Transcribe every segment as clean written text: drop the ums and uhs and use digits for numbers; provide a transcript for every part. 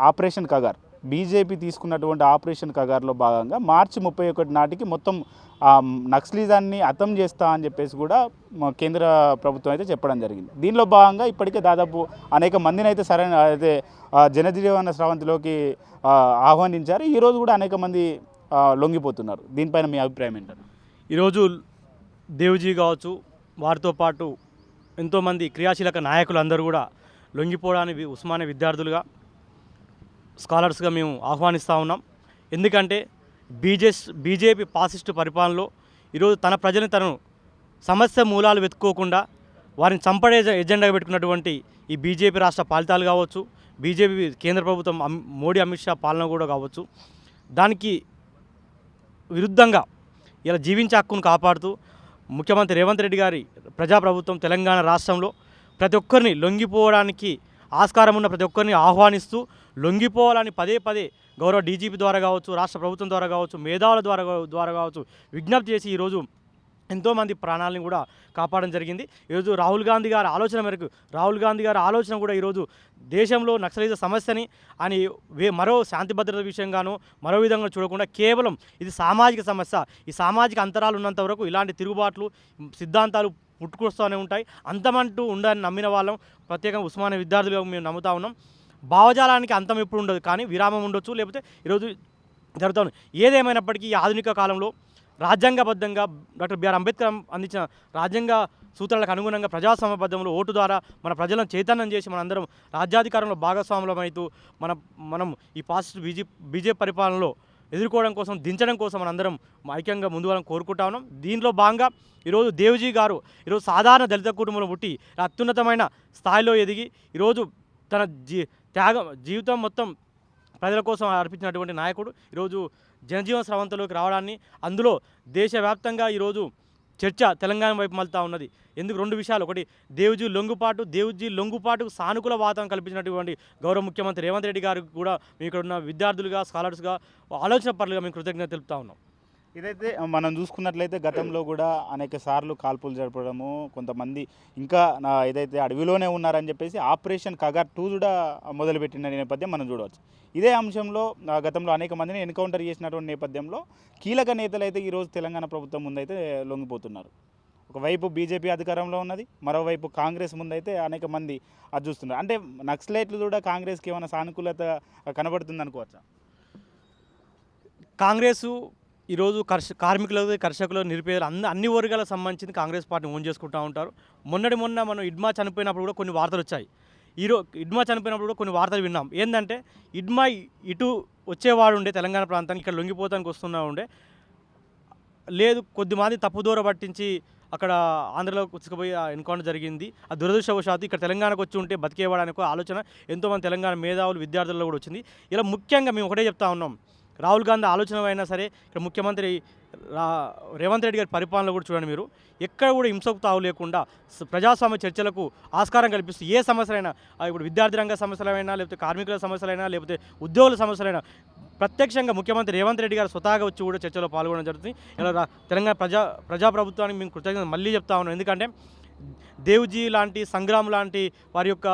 Operation Kagar BJP తీసుకున్నటువంటి operation కగార్లో భాగంగా మార్చి 31 నాటికి మొత్తం నక్సలిజాన్ని అంతం చేస్తా అని చెప్పేసి కూడా కేంద్ర ప్రభుత్వం అయితే చెప్పడం జరిగింది. దీనిలో భాగంగా ఇప్పటికే దాదాపు అనేక మందిని అయితే సరైన అయితే జనజీవన స్రవంతిలోకి ఆహ్వానించారు. ఈరోజు కూడా అనేక మంది లొంగిపోతున్నారు. దీనిపైన మీ అభిప్రాయం ఏంటంటే? ఈరోజు దేవుజీ కావచ్చు, వారితో పాటు ఎంతోమంది క్రియాశీలక నాయకులు అందరూ కూడా లొంగిపోవడానికి ఉస్మానియా విద్యార్థులుగా స్కాలర్స్గా మేము ఆహ్వానిస్తూ ఉన్నాం. ఎందుకంటే బీజేపీ ఫాసిస్టు పరిపాలనలో ఈరోజు తన ప్రజల్ని తను సమస్య మూలాలు వెతుక్కోకుండా వారిని చంపడే ఎజెండాగా పెట్టుకున్నటువంటి ఈ బీజేపీ రాష్ట్ర ఫలితాలు కావచ్చు, బీజేపీ కేంద్ర ప్రభుత్వం మోడీ అమిత్ షా పాలన కూడా కావచ్చు, దానికి విరుద్ధంగా ఇలా జీవించే హక్కును కాపాడుతూ ముఖ్యమంత్రి రేవంత్ రెడ్డి గారి ప్రజాప్రభుత్వం తెలంగాణ రాష్ట్రంలో ప్రతి ఒక్కరిని లొంగిపోవడానికి ఆస్కారం ఉన్న ప్రతి ఒక్కరిని ఆహ్వానిస్తూ లొంగిపోవాలని పదే పదే గౌరవ డీజీపీ ద్వారా కావచ్చు, రాష్ట్ర ప్రభుత్వం ద్వారా కావచ్చు, మేధావుల ద్వారా కావచ్చు విజ్ఞప్తి చేసి ఈరోజు ఎంతోమంది ప్రాణాలను కూడా కాపాడడం జరిగింది. ఈరోజు రాహుల్ గాంధీ గారి ఆలోచన మేరకు కూడా ఈరోజు దేశంలో నక్సలిజ సమస్యని అని మరో శాంతి భద్రత విషయంగానో మరో విధంగా చూడకుండా కేవలం ఇది సామాజిక సమస్య, ఈ సామాజిక అంతరాలు ఉన్నంత వరకు ఇలాంటి తిరుగుబాట్లు సిద్ధాంతాలు పుట్టుకొస్తూనే ఉంటాయి, అంతమంటూ ఉండాలని నమ్మిన వాళ్ళం ప్రత్యేకంగా ఉస్మానియా విద్యార్థులుగా మేము నమ్ముతా ఉన్నాం. భావజాలానికి అంతం ఎప్పుడు ఉండదు, కానీ విరామం ఉండొచ్చు, లేకపోతే ఈరోజు జరుగుతూ ఉంది. ఏదేమైనప్పటికీ ఈ ఆధునిక కాలంలో రాజ్యాంగబద్ధంగా డాక్టర్ బిఆర్ అంబేద్కర్ అందించిన రాజ్యాంగ సూత్రాలకు అనుగుణంగా ప్రజాస్వామ్యబద్ధంలో ఓటు ద్వారా మన ప్రజలను చైతన్యం చేసి మనందరం రాజ్యాధికారంలో భాగస్వాములమైతూ మనం ఈ ఫాసిస్ట్ బీజేపీ పరిపాలనలో ఎదుర్కోవడం కోసం, దించడం కోసం మనందరం ఐక్యంగా ముందు వాళ్ళని కోరుకుంటా ఉన్నాం. దీనిలో భాగంగా ఈరోజు దేవ్జీ గారు ఈరోజు సాధారణ దళిత కుటుంబంలో పుట్టి అత్యున్నతమైన స్థాయిలో ఎదిగి ఈరోజు తన జీవితం మొత్తం ప్రజల కోసం అర్పించినటువంటి నాయకుడు ఈరోజు జనజీవన స్రవంతిలోకి రావడాన్ని, అందులో దేశవ్యాప్తంగా ఈరోజు చర్చ తెలంగాణ వైపు మళ్తా ఉన్నది. ఎందుకు? రెండు విషయాలు. ఒకటి, దేవ్జీ లొంగుపాటుకు సానుకూల వాతావరణం కల్పించినటువంటి గౌరవ ముఖ్యమంత్రి రేవంత్ రెడ్డి గారికి కూడా మేము ఇక్కడ ఉన్న విద్యార్థులుగా, స్కాలర్స్గా, ఆలోచన పరులుగా మేము కృతజ్ఞత తెలుపుతా ఉన్నాం. ఇదైతే మనం చూసుకున్నట్లయితే గతంలో కూడా అనేక సార్లు కాల్పులు జరపడము, కొంతమంది ఇంకా ఏదైతే అడవిలోనే ఉన్నారని చెప్పేసి ఆపరేషన్ కగార్ 2 కూడా మొదలుపెట్టిన నేపథ్యం మనం చూడవచ్చు. ఇదే అంశంలో గతంలో అనేక మందిని ఎన్కౌంటర్ చేసినటువంటి నేపథ్యంలో కీలక నేతలు అయితే ఈరోజు తెలంగాణ ప్రభుత్వం ముందైతే లొంగిపోతున్నారు. ఒకవైపు బీజేపీ అధికారంలో ఉన్నది, మరోవైపు కాంగ్రెస్ ముందైతే అనేక మంది అది చూస్తున్నారు. అంటే నక్సలైట్లు కూడా కాంగ్రెస్కి ఏమైనా సానుకూలత కనబడుతుంది అనుకోవచ్చా? కాంగ్రెసు ఈరోజు కార్మికులకు, కర్షకులకు, నిరుపేదలు అన్ని వర్గాలకు సంబంధించింది కాంగ్రెస్ పార్టీని ఓన్ చేసుకుంటూ ఉంటారు. మొన్న మనం ఇడ్మా చనిపోయినప్పుడు కూడా కొన్ని వార్తలు వచ్చాయి. ఇడ్మా చనిపోయినప్పుడు కూడా కొన్ని వార్తలు విన్నాం. ఏంటంటే ఇడ్మా ఇటు వచ్చేవాడు ఉండే తెలంగాణ ప్రాంతానికి, ఇక్కడ లొంగిపోతానికి వస్తున్నా ఉండే, లేదు కొద్దిమంది తప్పుదోర పట్టించి అక్కడ ఆంధ్రలో తీసుకుపోయి ఎన్కౌంటర్ జరిగింది. ఆ దురదృష్టవశాత్తు ఇక్కడ తెలంగాణకు వచ్చి ఉంటే బతికేవాడానికి ఆలోచన ఎంతోమంది తెలంగాణ మేధావులు, విద్యార్థుల్లో కూడా వచ్చింది. ఇలా ముఖ్యంగా మేము ఒకటే చెప్తా ఉన్నాం, రాహుల్ గాంధీ ఆలోచన అయినా సరే, ఇక్కడ ముఖ్యమంత్రి రేవంత్ రెడ్డి గారి పరిపాలనలో కూడా చూడండి, మీరు ఎక్కడ కూడా హింసకు తావు లేకుండా ప్రజాస్వామ్య చర్చలకు ఆస్కారం కల్పిస్తూ ఏ సమస్యలైనా, ఇప్పుడు విద్యార్థి రంగ సమస్యలైనా, లేకపోతే కార్మికుల సమస్యలైనా, లేకపోతే ఉద్యోగుల సమస్యలైనా ప్రత్యక్షంగా ముఖ్యమంత్రి రేవంత్ రెడ్డి గారు స్వతహాగా వచ్చి కూడా చర్చలో పాల్గొనడం జరుగుతుంది. ఇలా తెలంగాణ ప్రజాప్రభుత్వానికి మేము కృతజ్ఞత మళ్ళీ చెప్తా ఉన్నాం. ఎందుకంటే దేవ్జీ లాంటి, సంగ్రామ్ లాంటి వారి యొక్క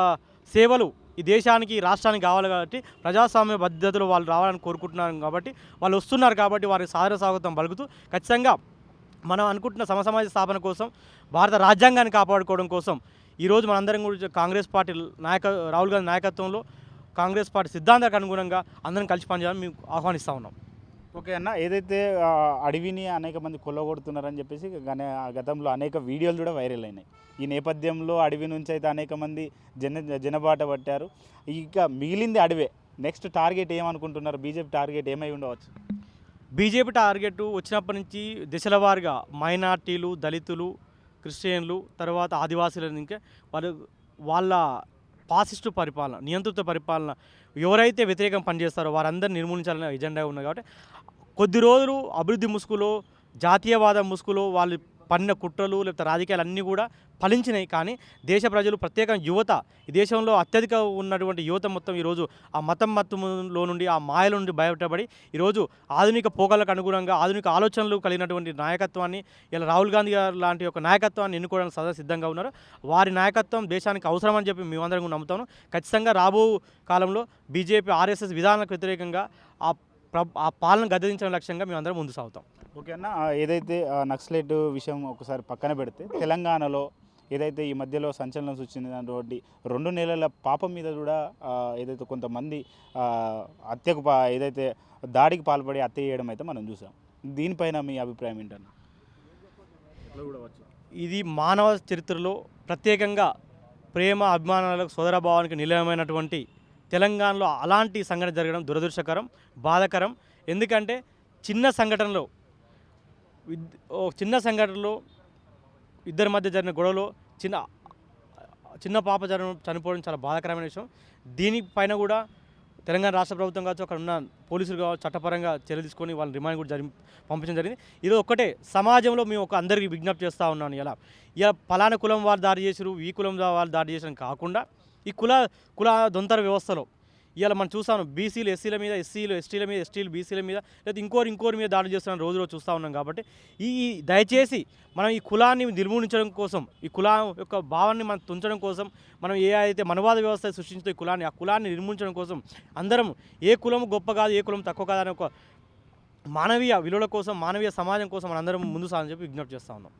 సేవలు ఈ దేశానికి, రాష్ట్రానికి కావాలి కాబట్టి ప్రజాస్వామ్య పద్ధతిలో వాళ్ళు రావాలని కోరుకుంటున్నారు కాబట్టి, వాళ్ళు వస్తున్నారు కాబట్టి వారికి సాదర స్వాగతం పలుకుతూ ఖచ్చితంగా మనం అనుకుంటున్న సమసమాజ స్థాపన కోసం, భారత రాజ్యాంగాన్ని కాపాడుకోవడం కోసం ఈరోజు మనందరం కూడా కాంగ్రెస్ పార్టీ రాహుల్ గాంధీ నాయకత్వంలో కాంగ్రెస్ పార్టీ సిద్ధాంతాలకు అనుగుణంగా అందరం కలిసి పనిచేయాలని మేము ఆహ్వానిస్తూ ఉన్నాం. ఓకే అన్న, ఏదైతే అడవిని అనేక మంది కొల్లగొడుతున్నారని చెప్పేసి గతంలో అనేక వీడియోలు కూడా వైరల్ అయినాయి. ఈ నేపథ్యంలో అడవి నుంచి అయితే అనేక మంది జనబాట పట్టారు. ఇక మిగిలింది అడవే. నెక్స్ట్ టార్గెట్ ఏమనుకుంటున్నారు? బీజేపీ టార్గెట్ ఏమై ఉండవచ్చు? బీజేపీ టార్గెట్ వచ్చినప్పటి నుంచి దశల వారీగా మైనార్టీలు, దళితులు, క్రిస్టియన్లు, తర్వాత ఆదివాసీలను, ఇంకా వాళ్ళ ఫాసిస్టు పరిపాలన, నియంత్రిత పరిపాలన ఎవరైతే వ్యతిరేకం పనిచేస్తారో వారందరినీ నిర్మూలించాలనే ఎజెండా ఉంది. కాబట్టి కొద్ది రోజులు అభివృద్ధి ముసుగులో, జాతీయవాద ముసుగులో వాళ్ళు పన్నిన కుట్రలు లేకపోతే రాజకీయాలు అన్నీ కూడా ఫలించినాయి. కానీ దేశ ప్రజలు ప్రత్యేకంగా యువత ఈ దేశంలో అత్యధిక ఉన్నటువంటి యువత మొత్తం ఈరోజు ఆ మతం మత్తులో నుండి ఆ మాయల నుండి బయటపడి ఈరోజు ఆధునిక పోకలకు అనుగుణంగా ఆధునిక ఆలోచనలు కలిగినటువంటి నాయకత్వాన్ని ఇలా రాహుల్ గాంధీ గారు లాంటి ఒక నాయకత్వాన్ని ఎన్నుకోవడానికి సదా సిద్ధంగా ఉన్నారు. వారి నాయకత్వం దేశానికి అవసరమని చెప్పి మేమందరం కూడా నమ్ముతాను. ఖచ్చితంగా రాబో కాలంలో బీజేపీ ఆర్ఎస్ఎస్ విధానాలకు వ్యతిరేకంగా ఆ పాలన గద్దెదించడం లక్ష్యంగా మేమందరం ముందు సాగుతాం. ఓకే అన్న, ఏదైతే నక్సలైట్ విషయం ఒకసారి పక్కన పెడితే తెలంగాణలో ఏదైతే ఈ మధ్యలో సంచలనం సృష్టించినటువంటి 2 నెలల పాప మీద కూడా ఏదైతే కొంతమంది హత్యకు ఏదైతే దాడికి పాల్పడి హత్య చేయడం అయితే మనం చూసాం. దీనిపైన మీ అభిప్రాయం ఏంటన్న? ఇది మానవ చరిత్రలో ప్రత్యేకంగా ప్రేమ అభిమానాలకు సోదరభావానికి నిలయమైనటువంటి తెలంగాణలో అలాంటి సంఘటన జరగడం దురదృష్టకరం, బాధాకరం. ఎందుకంటే చిన్న సంఘటనలో ఇద్దరి మధ్య జరిగిన గొడవలో చిన్న పాప చనిపోవడం చాలా బాధాకరమైన విషయం. దీనిపైన కూడా తెలంగాణ రాష్ట్ర ప్రభుత్వం కావచ్చు, అక్కడ ఉన్న పోలీసులు కావచ్చు, చట్టపరంగా చర్యలు తీసుకొని వాళ్ళని రిమాండ్ కూడా పంపించడం జరిగింది. ఇది ఒక్కటే సమాజంలో మేము అందరికీ విజ్ఞప్తి చేస్తూ ఉన్నాను. ఇలా పలానా కులం వారు దాడి చేసారు, ఈ కులం వాళ్ళు దాడి చేసిన కాకుండా ఈ కుల దొంతర వ్యవస్థలో ఇవాళ మనం చూస్తాను బీసీలు ఎస్సీల మీద, ఎస్సీలు ఎస్టీల మీద, ఎస్టీలు బీసీల మీద, లేదా ఇంకోరి మీద దాడి చేస్తున్న రోజు చూస్తూ ఉన్నాం. కాబట్టి దయచేసి మనం ఈ కులాన్ని నిర్మూలించడం కోసం, ఈ కులం యొక్క భావాన్ని మనం తుంచడం కోసం, మనం అయితే మనవాద వ్యవస్థ సృష్టించే ఆ కులాన్ని నిర్మూలించడం కోసం అందరం ఏ కులం గొప్ప కాదు, ఏ కులం తక్కువ కాదు అనే ఒక మానవీయ విలువల కోసం, మానవీయ సమాజం కోసం మనం అందరం ముందు సాగని చెప్పి విజ్ఞప్తి చేస్తూ ఉన్నాం.